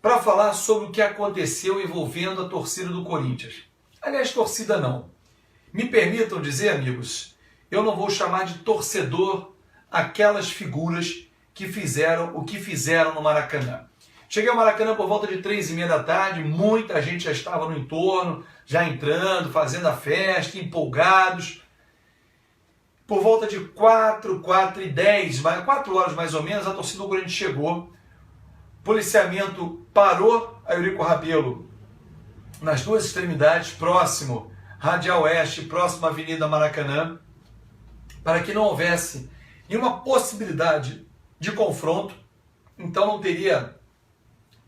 para falar sobre o que aconteceu envolvendo a torcida do Corinthians. Aliás, torcida não. Me permitam dizer, amigos, eu não vou chamar de torcedor aquelas figuras que fizeram o que fizeram no Maracanã. Cheguei ao Maracanã por volta de 3h30 da tarde, muita gente já estava no entorno, já entrando, fazendo a festa, empolgados. Por volta de 4h10, 4 horas mais ou menos, a torcida do Corinthians chegou. O policiamento parou a Eurico Rabelo nas duas extremidades, próximo Radial Oeste, próximo à Avenida Maracanã, para que não houvesse nenhuma possibilidade de confronto. Então não teria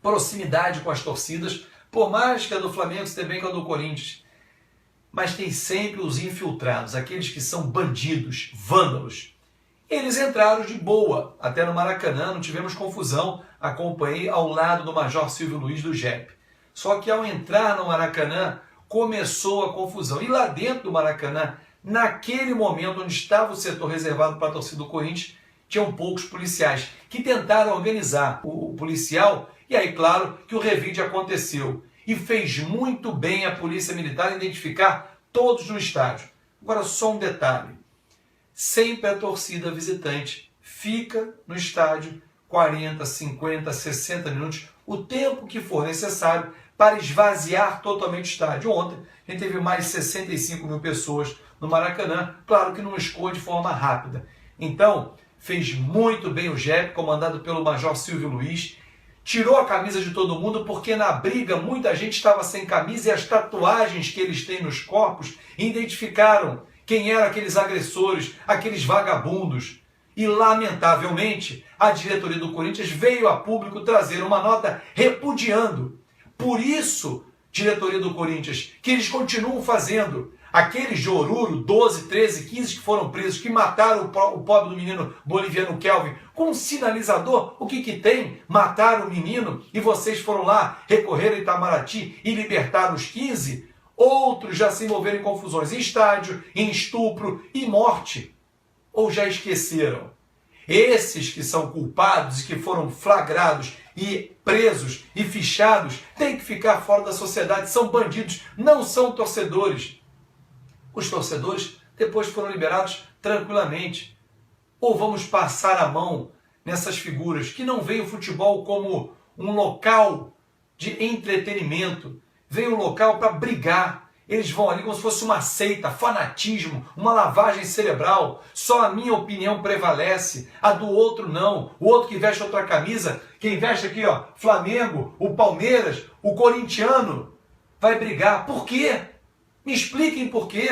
proximidade com as torcidas, por mais que a do Flamengo esteja bem com a do Corinthians. Mas tem sempre os infiltrados, aqueles que são bandidos, vândalos. Eles entraram de boa, até no Maracanã, não tivemos confusão, acompanhei ao lado do Major Silvio Luiz do JEP. Só que ao entrar no Maracanã, começou a confusão. E lá dentro do Maracanã, naquele momento onde estava o setor reservado para a torcida do Corinthians, tinham poucos policiais que tentaram organizar o policial. E aí, claro, que o revide aconteceu. E fez muito bem a Polícia Militar identificar todos no estádio. Agora, só um detalhe. Sempre a torcida visitante fica no estádio 40, 50, 60 minutos, o tempo que for necessário para esvaziar totalmente o estádio. Ontem, a gente teve mais de 65 mil pessoas no Maracanã, claro que não escoa de forma rápida. Então, fez muito bem o JEP, comandado pelo Major Silvio Luiz, tirou a camisa de todo mundo, porque na briga muita gente estava sem camisa e as tatuagens que eles têm nos corpos identificaram quem eram aqueles agressores, aqueles vagabundos. E, lamentavelmente, a diretoria do Corinthians veio a público trazer uma nota repudiando. Por isso, diretoria do Corinthians, que eles continuam fazendo. Aqueles de Oruro, 12, 13, 15 que foram presos, que mataram o pobre do menino boliviano Kelvin, com um sinalizador, o que tem? Mataram o menino e vocês foram lá, recorreram em Itamaraty e libertaram os 15? Outros já se envolveram em confusões em estádio, em estupro e morte. Ou já esqueceram? Esses que são culpados e que foram flagrados e presos e fichados têm que ficar fora da sociedade, são bandidos, não são torcedores. Os torcedores depois foram liberados tranquilamente. Ou vamos passar a mão nessas figuras que não veem o futebol como um local de entretenimento, veem um local para brigar. Eles vão ali como se fosse uma seita, fanatismo, uma lavagem cerebral. Só a minha opinião prevalece, a do outro não. O outro que veste outra camisa, quem veste aqui, ó, Flamengo, o Palmeiras, o corintiano, vai brigar. Por quê? Me expliquem por quê.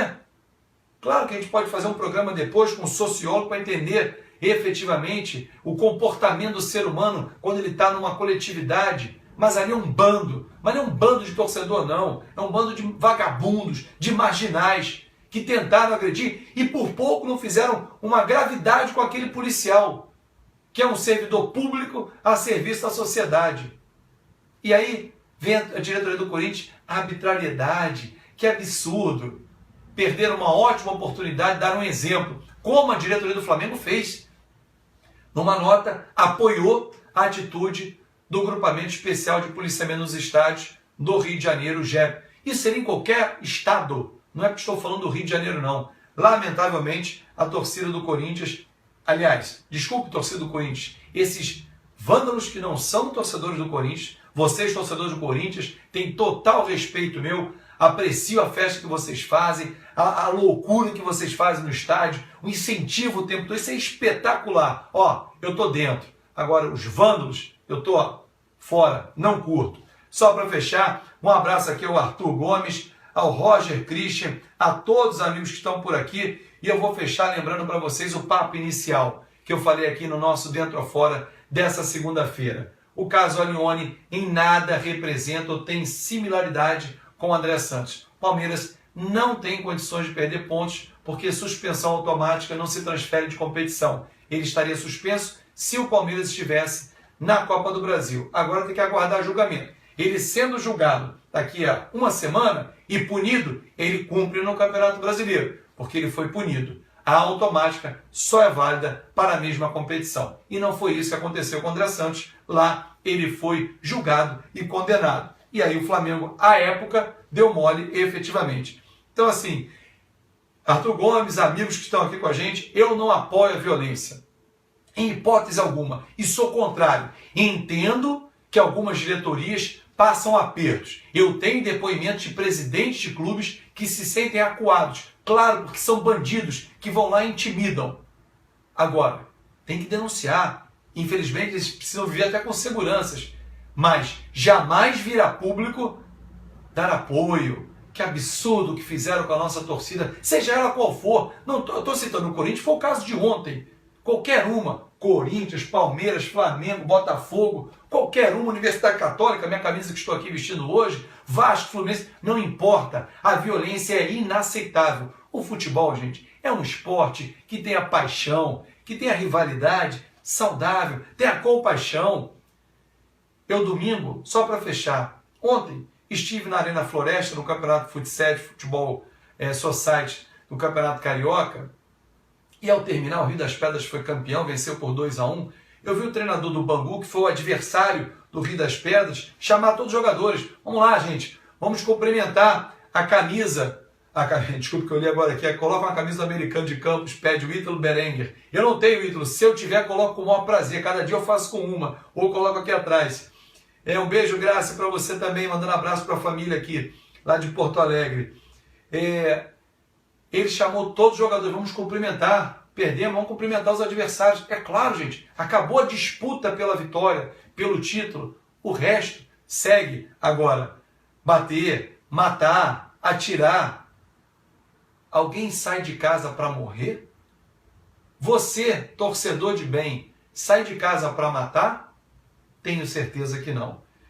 Claro que a gente pode fazer um programa depois com um sociólogo para entender efetivamente o comportamento do ser humano quando ele está numa coletividade. Mas ali é um bando. Mas não é um bando de torcedor, não. É um bando de vagabundos, de marginais, que tentaram agredir e por pouco não fizeram uma gravidade com aquele policial, que é um servidor público a serviço da sociedade. E aí vem a diretoria do Corinthians, a arbitrariedade. Que absurdo. Perderam uma ótima oportunidade de dar um exemplo, como a diretoria do Flamengo fez. Numa nota, apoiou a atitude do Grupamento Especial de Policiamento nos Estádios do Rio de Janeiro, o JEP. Isso seria em qualquer estado. Não é que estou falando do Rio de Janeiro, não. Lamentavelmente, a torcida do Corinthians, aliás, desculpe, torcida do Corinthians, esses vândalos que não são torcedores do Corinthians, vocês, torcedores do Corinthians, têm total respeito meu, aprecio a festa que vocês fazem, a loucura que vocês fazem no estádio, o incentivo o tempo todo, isso é espetacular. Ó, eu estou dentro. Agora, os vândalos, eu estou fora, não curto. Só para fechar, um abraço aqui ao Arthur Gomes, ao Roger Christian, a todos os amigos que estão por aqui, e eu vou fechar lembrando para vocês o papo inicial que eu falei aqui no nosso Dentro ou Fora dessa segunda-feira. O caso Alione em nada representa ou tem similaridade com o André Santos. Palmeiras não tem condições de perder pontos porque suspensão automática não se transfere de competição. Ele estaria suspenso se o Palmeiras estivesse na Copa do Brasil. Agora tem que aguardar julgamento. Ele sendo julgado daqui a uma semana e punido, ele cumpre no Campeonato Brasileiro, porque ele foi punido. a automática só é válida para a mesma competição. E não foi isso que aconteceu com o André Santos. Lá ele foi julgado e condenado. E aí o Flamengo, à época, deu mole efetivamente. Então assim, Arthur Gomes, amigos que estão aqui com a gente, eu não apoio a violência. Em hipótese alguma. E sou contrário. Entendo que algumas diretorias passam apertos. Eu tenho depoimentos de presidentes de clubes que se sentem acuados. Claro, porque são bandidos que vão lá e intimidam. Agora, tem que denunciar. Infelizmente, eles precisam viver até com seguranças. Mas jamais vir a público dar apoio. Que absurdo que fizeram com a nossa torcida, seja ela qual for. Não, eu estou citando o Corinthians, foi o caso de ontem. Qualquer uma, Corinthians, Palmeiras, Flamengo, Botafogo, qualquer uma, Universidade Católica, minha camisa que estou aqui vestindo hoje, Vasco, Fluminense, não importa, a violência é inaceitável. O futebol, gente, é um esporte que tem a paixão, que tem a rivalidade saudável, tem a compaixão. Eu domingo, só para fechar, ontem estive na Arena Floresta, no Campeonato Futsal, Futebol Society, no Campeonato Carioca, e ao terminar, o Rio das Pedras foi campeão, venceu por 2-1. Eu vi o treinador do Bangu, que foi o adversário do Rio das Pedras, chamar todos os jogadores. Vamos lá, gente, vamos cumprimentar a camisa. Desculpa que eu li agora aqui. Coloca uma camisa do Americano de Campos, pede o Ítalo Berenguer. Eu não tenho Ítalo, se eu tiver, coloco com o maior prazer. Cada dia eu faço com uma, ou coloco aqui atrás. Um beijo, Graça, para você também, mandando abraço para a família aqui, lá de Porto Alegre. Ele chamou todos os jogadores, vamos cumprimentar. Perdemos, vamos cumprimentar os adversários. É claro, gente, acabou a disputa pela vitória, pelo título. O resto segue agora. Bater, matar, atirar. Alguém sai de casa para morrer? Você, torcedor de bem, sai de casa para matar? Tenho certeza que não.